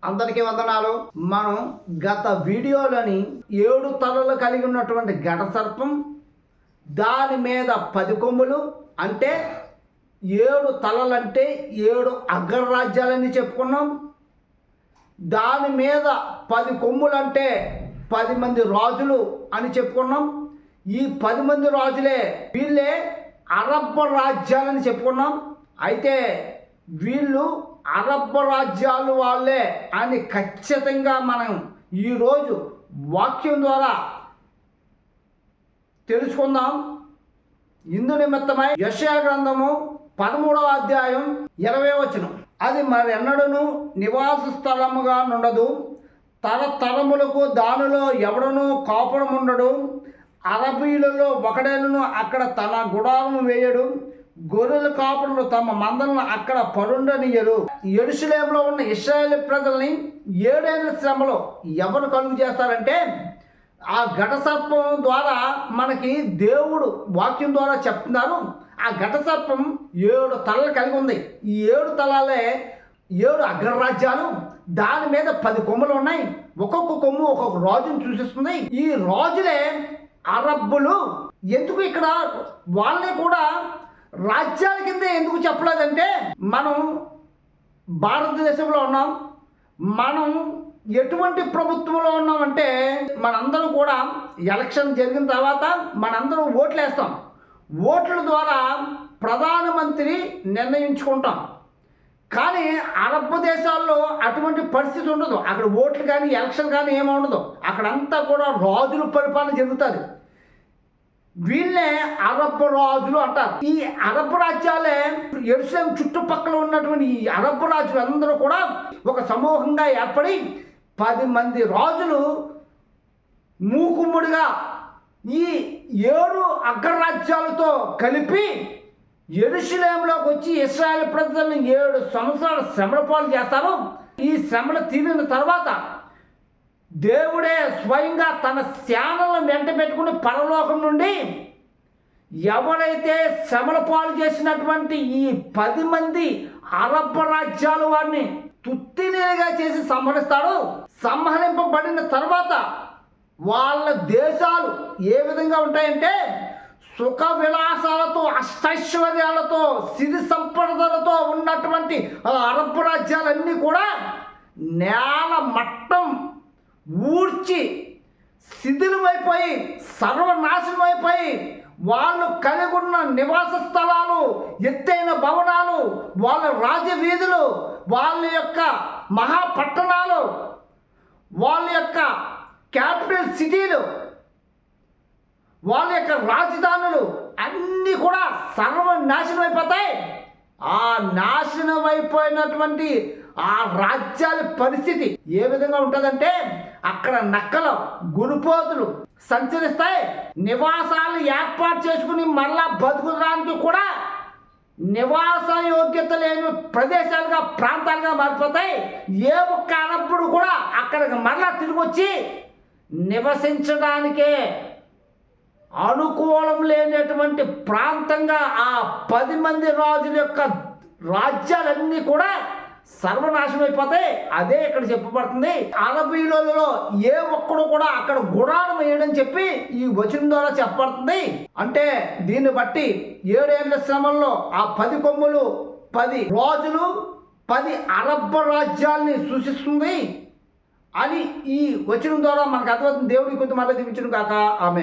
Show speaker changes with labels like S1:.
S1: అందరికీ వందనాలు. మనం గత వీడియోలోని 7 తలలు కలిగి ఉన్నటువంటి ఘట సర్పం, దాని మీద 10 కొమ్ములు, అంటే 7 తలలంటే 7 అగ్రరాజ్యాలని చెప్పుకున్నాం. దాని మీద 10 కొమ్ములంటే 10 మంది రాజులు అని చెప్పుకున్నాం. ఈ 10 మంది రాజులే వీళ్ళే అరబ్బ రాజ్యాలని చెప్పుకున్నాం. అయితే వీళ్ళు అరబ్బ రాజ్యాలు వాళ్ళే అని ఖచ్చితంగా మనం ఈరోజు వాక్యం ద్వారా తెలుసుకుందాం. ఇందు నిమిత్తమై యెషయా గ్రంథము 13వ అధ్యాయం 20వ వచనం, అది మరి ఎన్నడూను నివాస స్థలముగా నుండదు, తరతరములకు దానిలో ఎవడనూ కాపురముండడు, అరబీలలో ఒకడైనను అక్కడ తన గుడారము వేయడు, గొర్రెల కాపురులు తమ మందలను అక్కడ పరుండనియరు. యెరూషలేములో ఉన్న ఇశ్రాయేలు ప్రజల్ని 7 ఏళ్ల శ్రమలో ఎవరు కలుగు చేస్తారంటే ఆ ఘట సర్పం ద్వారా మనకి దేవుడు వాక్యం ద్వారా చెప్తున్నారు. ఆ ఘట సర్పం 7 తలలు కలిగి ఉంది. ఈ 7 తలాలే 7 అగ్రరాజ్యాలు. దాని మీద 10 కొమ్ములు ఉన్నాయి. ఒక్కొక్క కొమ్ము ఒక్కొక్క రాజును సూచిస్తుంది. ఈ రాజులే అరబ్బులు. ఎందుకు ఇక్కడ వాళ్ళని కూడా రాజ్యాల కింద ఎందుకు చెప్పలేదంటే, మనం భారతదేశంలో ఉన్నాం. మనం ఎటువంటి ప్రభుత్వంలో ఉన్నామంటే, మనందరం కూడా ఎలక్షన్ జరిగిన తర్వాత మనందరం ఓట్లు వేస్తాం. ఓట్ల ద్వారా ప్రధానమంత్రి నిర్ణయించుకుంటాం. కానీ అరబ్ దేశాల్లో అటువంటి పరిస్థితి ఉండదు. అక్కడ ఓట్లు కానీ ఎలక్షన్ కానీ ఏమి ఉండదు. అక్కడంతా కూడా రాజుల పరిపాలన జరుగుతుంది. వీళ్ళే అరబ్ రాజులు అంటారు. ఈ అరబ్ రాజ్యాలే యెరూషలేము చుట్టుపక్కల ఉన్నటువంటి ఈ అరబ్ రాజులు అందరూ కూడా ఒక సమూహంగా ఏర్పడి 10 మంది రాజులు మూకుమ్ముడిగా ఈ 7 అగ్రరాజ్యాలతో కలిపి యెరూషలేములోకి వచ్చి ఇశ్రాయేలు ప్రజలను 7 సంవత్సరాల శ్రమల పాలు చేస్తారు. ఈ శ్రమలు తీరిన తర్వాత దేవుడే స్వయంగా తన సేనలను వెంట పెట్టుకుని పరలోకం నుండి ఎవరైతే శ్రమల పాలు చేసినటువంటి ఈ 10 మంది అరబ్ రాజ్యాల వారిని తుత్తినీలుగా చేసి సంహరిస్తాడు. సంహరింపబడిన తర్వాత వాళ్ళ దేశాలు ఏ విధంగా ఉంటాయంటే, సుఖ విలాసాలతో, అష్టైశ్వర్యాలతో, సిరి సంపదలతో ఉన్నటువంటి అరబ్ రాజ్యాలన్నీ కూడా నేల మట్టం ఊడ్చి శిథిలమైపోయి సర్వనాశనమైపోయి వాళ్ళు కలిగి ఉన్న నివాస స్థలాలు, ఎత్తైన భవనాలు, వాళ్ళ రాజవీధులు, వాళ్ళ యొక్క మహాపట్టణాలు, వాళ్ళ యొక్క క్యాపిటల్ సిటీలు, వాళ్ళ యొక్క రాజధానులు అన్నీ కూడా సర్వనాశనం అయిపోతాయి. ఆ నాశనం అయిపోయినటువంటి ఆ రాజ్యాల పరిస్థితి ఏ విధంగా ఉంటుందంటే, అక్కడ నక్కలు, గురుపోతులు సంచరిస్తాయి. నివాసాలు ఏర్పాటు చేసుకుని మళ్ళా బతుకుడానికి కూడా నివాస యోగ్యత లేని ప్రదేశాలుగా, ప్రాంతాలుగా మారిపోతాయి. ఏ ఒక్క అరబ్బుడు కూడా అక్కడికి మళ్ళా తిరిగి వచ్చి నివసించడానికే అనుకూలం లేనటువంటి ప్రాంతంగా ఆ 10 మంది రాజుల యొక్క రాజ్యాలన్నీ కూడా సర్వనాశనం అయిపోతాయి. అదే ఇక్కడ చెప్పబడుతుంది. అరబీలలో ఏ ఒక్కడు కూడా అక్కడ గుడారం వేయడని చెప్పి ఈ వచనం ద్వారా చెప్పబడుతుంది. అంటే దీన్ని బట్టి 7 ఏళ్ల శ్రమంలో ఆ 10 కొమ్ములు 10 రాజులు 10 అరబ్ రాజ్యాల్ని సూచిస్తుంది అని ఈ వచనం ద్వారా మనకు అర్థమవుతుంది. దేవుడి కొంత మళ్ళీ దీవించును కాక. ఆమె